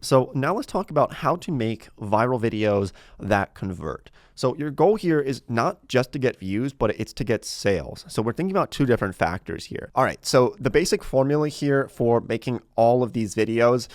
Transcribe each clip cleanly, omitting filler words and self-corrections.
So now let's talk about how to make viral videos that convert. So your goal here is not just to get views, but it's to get sales. So we're thinking about two different factors here. All right, so the basic formula here for making all of these videos,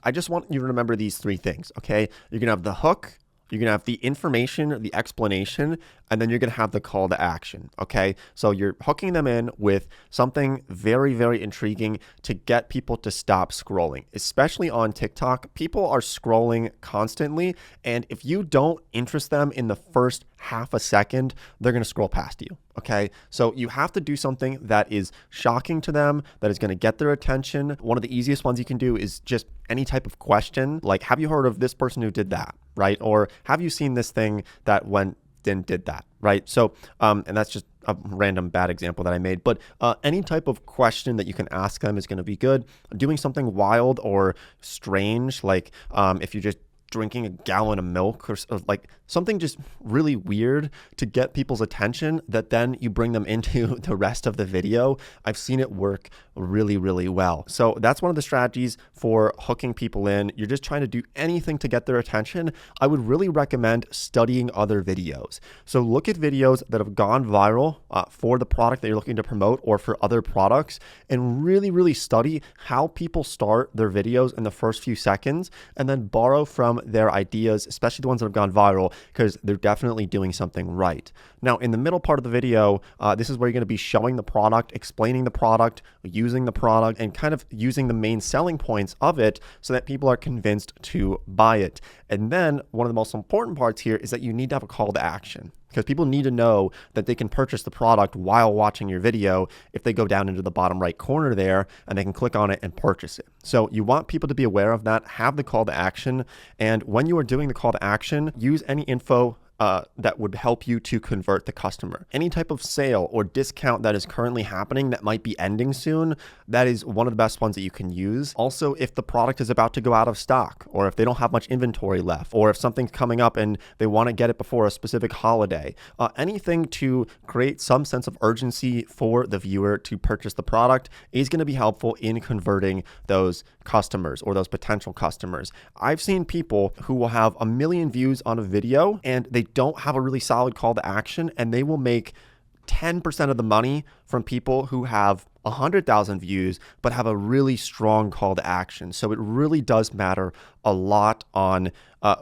I just want you to remember these three things, okay? You're gonna have the hook, you're going to have the information, the explanation, and then you're going to have the call to action, okay? So you're hooking them in with something very, very intriguing to get people to stop scrolling, especially on TikTok. People are scrolling constantly, and if you don't interest them in the first half a second, they're going to scroll past you, okay? So you have to do something that is shocking to them, that is going to get their attention. One of the easiest ones you can do is just any type of question, like, have you heard of this person who did that, right? Or have you seen this thing that went and did that, right? So, and that's just a random bad example that I made, but any type of question that you can ask them is going to be good. Doing something wild or strange, like if you're just drinking a gallon of milk or like something just really weird to get people's attention that then you bring them into the rest of the video. I've seen it work really, really well. So that's one of the strategies for hooking people in. You're just trying to do anything to get their attention. I would really recommend studying other videos. So look at videos that have gone viral for the product that you're looking to promote or for other products, and really, really study how people start their videos in the first few seconds, and then borrow from their ideas, especially the ones that have gone viral, because they're definitely doing something right. Now, in the middle part of the video, this is where you're going to be showing the product, explaining the product, using the product, and kind of using the main selling points of it so that people are convinced to buy it. And then one of the most important parts here is that you need to have a call to action, because people need to know that they can purchase the product while watching your video if they go down into the bottom right corner there and they can click on it and purchase it. So you want people to be aware of that, have the call to action. And when you are doing the call to action, use any info that would help you to convert the customer. Any type of sale or discount that is currently happening that might be ending soon, that is one of the best ones that you can use. Also, if the product is about to go out of stock, or if they don't have much inventory left, or if something's coming up and they want to get it before a specific holiday, anything to create some sense of urgency for the viewer to purchase the product is going to be helpful in converting those customers or those potential customers. I've seen people who will have 1 million views on a video and they don't have a really solid call to action, and they will make 10% of the money from people who have 100,000 views but have a really strong call to action. So it really does matter a lot on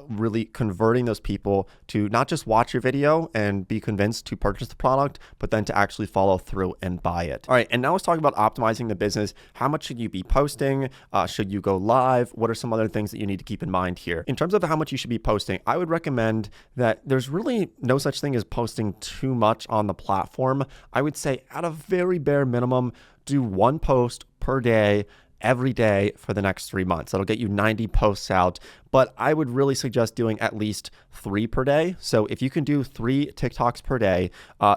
really converting those people to not just watch your video and be convinced to purchase the product, but then to actually follow through and buy it. All right, and now let's talk about optimizing the business. How much should you be posting? Should you go live? What are some other things that you need to keep in mind here? In terms of how much you should be posting, I would recommend that there's really no such thing as posting too much on the platform. I would say at a very bare minimum, do 1 post per day every day for the next 3 months. That'll get you 90 posts out, but I would really suggest doing at least 3 per day. So if you can do 3 TikToks per day,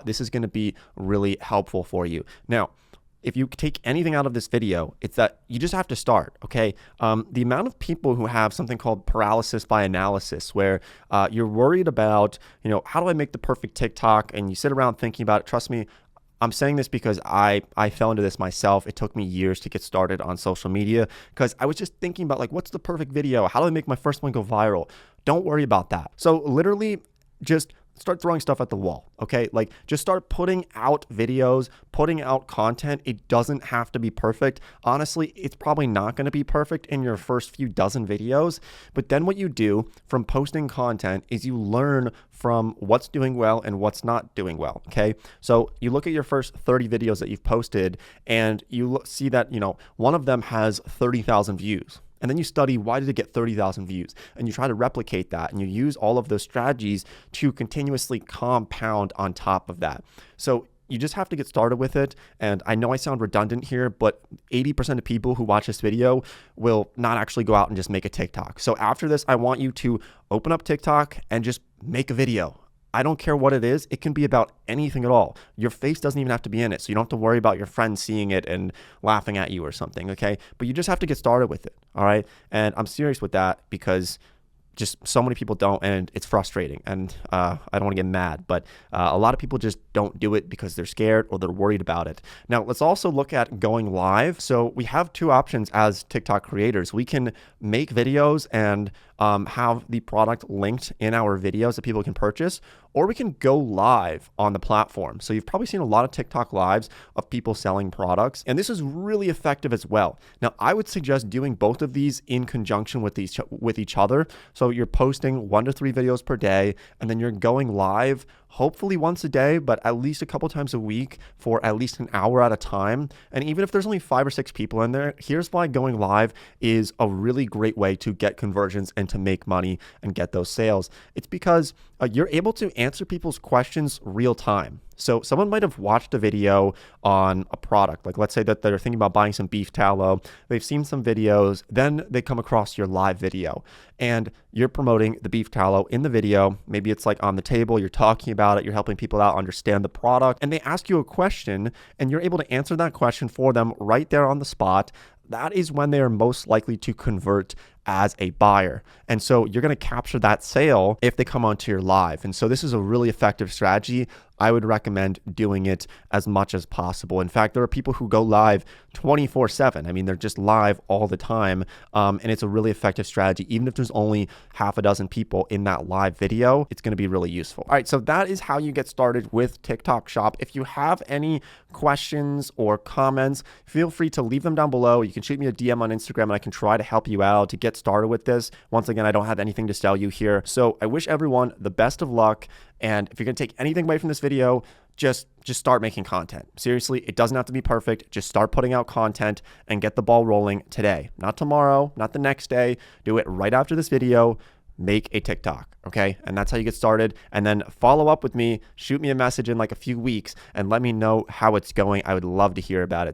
this is going to be really helpful for you. Now, if you take anything out of this video, it's that you just have to start, okay? The amount of people who have something called paralysis by analysis, where you're worried about, how do I make the perfect TikTok? And you sit around thinking about it. Trust me, I'm saying this because I fell into this myself. It took me years to get started on social media because I was just thinking about like, what's the perfect video? How do I make my first one go viral? Don't worry about that. So literally just start throwing stuff at the wall, okay? Like just start putting out videos, putting out content. It doesn't have to be perfect. Honestly, it's probably not going to be perfect in your first few dozen videos, but then what you do from posting content is you learn from what's doing well and what's not doing well, okay? So you look at your first 30 videos that you've posted and you see that, one of them has 30,000 views. And then you study, why did it get 30,000 views? And you try to replicate that, and you use all of those strategies to continuously compound on top of that. So you just have to get started with it. And I know I sound redundant here, but 80% of people who watch this video will not actually go out and just make a TikTok. So after this, I want you to open up TikTok and just make a video. I don't care what it is. It can be about anything at all. Your face doesn't even have to be in it. So you don't have to worry about your friends seeing it and laughing at you or something, okay? But you just have to get started with it, all right? And I'm serious with that because just so many people don't, and it's frustrating. And I don't want to get mad, but a lot of people just don't do it because they're scared or they're worried about it. Now, let's also look at going live. So we have two options as TikTok creators. We can make videos and have the product linked in our videos that people can purchase, or we can go live on the platform. So you've probably seen a lot of TikTok lives of people selling products, and this is really effective as well. Now, I would suggest doing both of these in conjunction with each other. So you're posting 1 to 3 videos per day, and then you're going live hopefully once a day, but at least a couple times a week for at least an hour at a time. And even if there's only 5 or 6 people in there, here's why going live is a really great way to get conversions and to make money and get those sales. It's because you're able to answer people's questions real time. So someone might have watched a video on a product, like let's say that they're thinking about buying some beef tallow. They've seen some videos, then they come across your live video and you're promoting the beef tallow in the video. Maybe it's like on the table, you're talking about it, you're helping people out understand the product, and they ask you a question and you're able to answer that question for them right there on the spot. That is when they are most likely to convert as a buyer. And so you're going to capture that sale if they come onto your live. And so this is a really effective strategy. I would recommend doing it as much as possible. In fact, there are people who go live 24/7. I mean, they're just live all the time. And it's a really effective strategy. Even if there's only half a dozen people in that live video, it's going to be really useful. All right, so that is how you get started with TikTok Shop. If you have any questions or comments, feel free to leave them down below. You can shoot me a DM on Instagram and I can try to help you out to get started with this. Once again, I don't have anything to sell you here. So I wish everyone the best of luck. And if you're going to take anything away from this video, just start making content. Seriously, it doesn't have to be perfect. Just start putting out content and get the ball rolling today. Not tomorrow, not the next day. Do it right after this video. Make a TikTok, okay? And that's how you get started. And then follow up with me, shoot me a message in like a few weeks and let me know how it's going. I would love to hear about it.